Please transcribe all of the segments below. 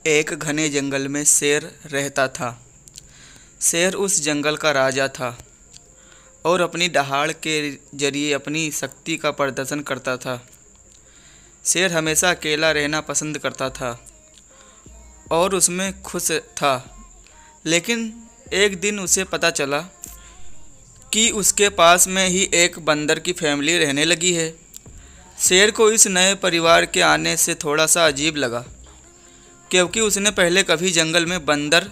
एक घने जंगल में शेर रहता था। शेर उस जंगल का राजा था और अपनी दहाड़ के जरिए अपनी शक्ति का प्रदर्शन करता था। शेर हमेशा अकेला रहना पसंद करता था और उसमें खुश था। लेकिन एक दिन उसे पता चला कि उसके पास में ही एक बंदर की फैमिली रहने लगी है। शेर को इस नए परिवार के आने से थोड़ा सा अजीब लगा, क्योंकि उसने पहले कभी जंगल में बंदर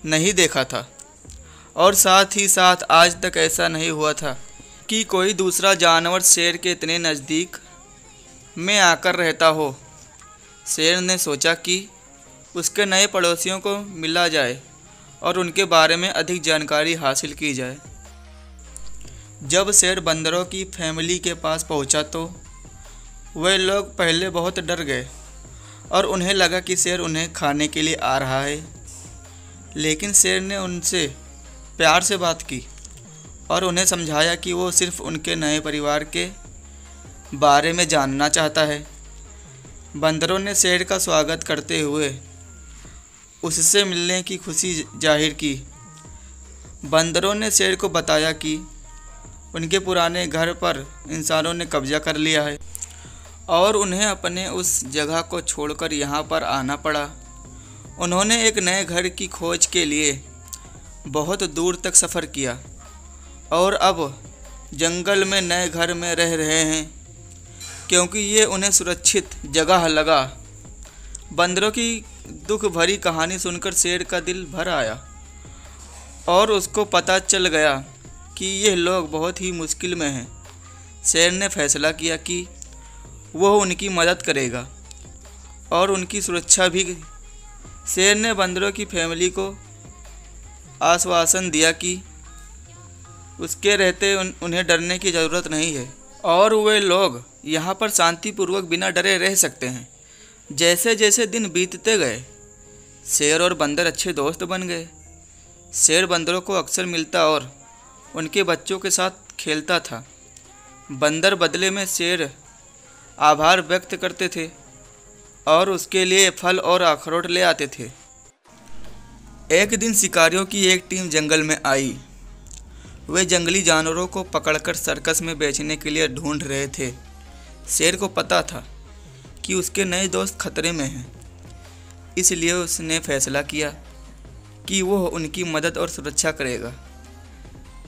नहीं देखा था और साथ ही साथ आज तक ऐसा नहीं हुआ था कि कोई दूसरा जानवर शेर के इतने नज़दीक में आकर रहता हो। शेर ने सोचा कि उसके नए पड़ोसियों को मिला जाए और उनके बारे में अधिक जानकारी हासिल की जाए। जब शेर बंदरों की फैमिली के पास पहुंचा तो वे लोग पहले बहुत डर गए और उन्हें लगा कि शेर उन्हें खाने के लिए आ रहा है। लेकिन शेर ने उनसे प्यार से बात की और उन्हें समझाया कि वो सिर्फ उनके नए परिवार के बारे में जानना चाहता है। बंदरों ने शेर का स्वागत करते हुए उससे मिलने की खुशी जाहिर की। बंदरों ने शेर को बताया कि उनके पुराने घर पर इंसानों ने कब्जा कर लिया है और उन्हें अपने उस जगह को छोड़कर यहाँ पर आना पड़ा। उन्होंने एक नए घर की खोज के लिए बहुत दूर तक सफ़र किया और अब जंगल में नए घर में रह रहे हैं, क्योंकि ये उन्हें सुरक्षित जगह लगा। बंदरों की दुख भरी कहानी सुनकर शेर का दिल भर आया और उसको पता चल गया कि ये लोग बहुत ही मुश्किल में हैं। शेर ने फैसला किया कि वह उनकी मदद करेगा और उनकी सुरक्षा भी। शेर ने बंदरों की फैमिली को आश्वासन दिया कि उसके रहते उन्हें डरने की ज़रूरत नहीं है और वे लोग यहाँ पर शांतिपूर्वक बिना डरे रह सकते हैं। जैसे जैसे दिन बीतते गए, शेर और बंदर अच्छे दोस्त बन गए। शेर बंदरों को अक्सर मिलता और उनके बच्चों के साथ खेलता था। बंदर बदले में शेर आभार व्यक्त करते थे और उसके लिए फल और अखरोट ले आते थे। एक दिन शिकारियों की एक टीम जंगल में आई। वे जंगली जानवरों को पकड़कर सर्कस में बेचने के लिए ढूंढ रहे थे। शेर को पता था कि उसके नए दोस्त खतरे में हैं, इसलिए उसने फैसला किया कि वह उनकी मदद और सुरक्षा करेगा।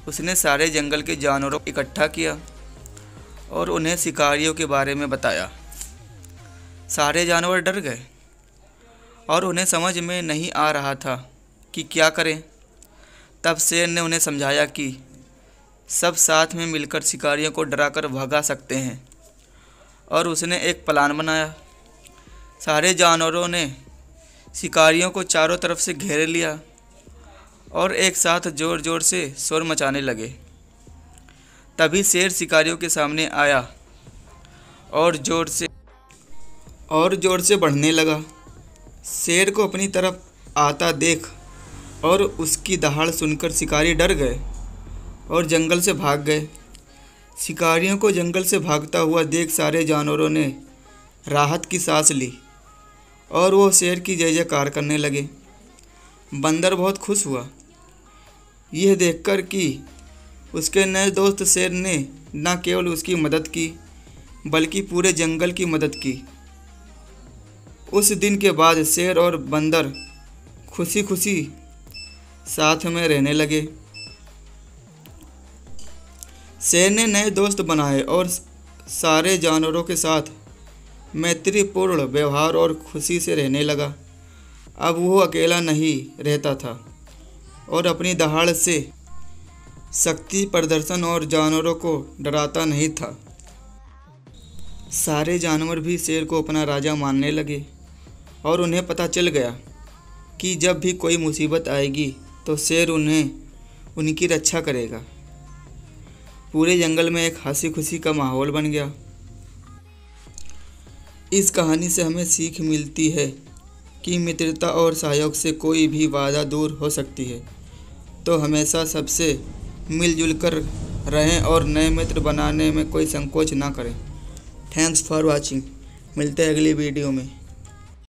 उसने सारे जंगल के जानवरों को इकट्ठा किया और उन्हें शिकारियों के बारे में बताया। सारे जानवर डर गए और उन्हें समझ में नहीं आ रहा था कि क्या करें। तब शेर ने उन्हें समझाया कि सब साथ में मिलकर शिकारियों को डराकर भगा सकते हैं और उसने एक प्लान बनाया। सारे जानवरों ने शिकारियों को चारों तरफ से घेर लिया और एक साथ ज़ोर ज़ोर से शोर मचाने लगे। तभी शेर शिकारियों के सामने आया और ज़ोर से बढ़ने लगा। शेर को अपनी तरफ आता देख और उसकी दहाड़ सुनकर शिकारी डर गए और जंगल से भाग गए। शिकारियों को जंगल से भागता हुआ देख सारे जानवरों ने राहत की सांस ली और वो शेर की जय जयकार करने लगे। बंदर बहुत खुश हुआ यह देखकर कि उसके नए दोस्त शेर ने न केवल उसकी मदद की बल्कि पूरे जंगल की मदद की। उस दिन के बाद शेर और बंदर खुशी खुशी साथ में रहने लगे। शेर ने नए दोस्त बनाए और सारे जानवरों के साथ मैत्रीपूर्ण व्यवहार और खुशी से रहने लगा। अब वो अकेला नहीं रहता था और अपनी दहाड़ से शक्ति प्रदर्शन और जानवरों को डराता नहीं था। सारे जानवर भी शेर को अपना राजा मानने लगे और उन्हें पता चल गया कि जब भी कोई मुसीबत आएगी तो शेर उनकी रक्षा करेगा। पूरे जंगल में एक हंसी खुशी का माहौल बन गया। इस कहानी से हमें सीख मिलती है कि मित्रता और सहयोग से कोई भी बाधा दूर हो सकती है। तो हमेशा सबसे मिलजुल कर रहें और नए मित्र बनाने में कोई संकोच ना करें। Thanks for watching. मिलते हैं अगली वीडियो में।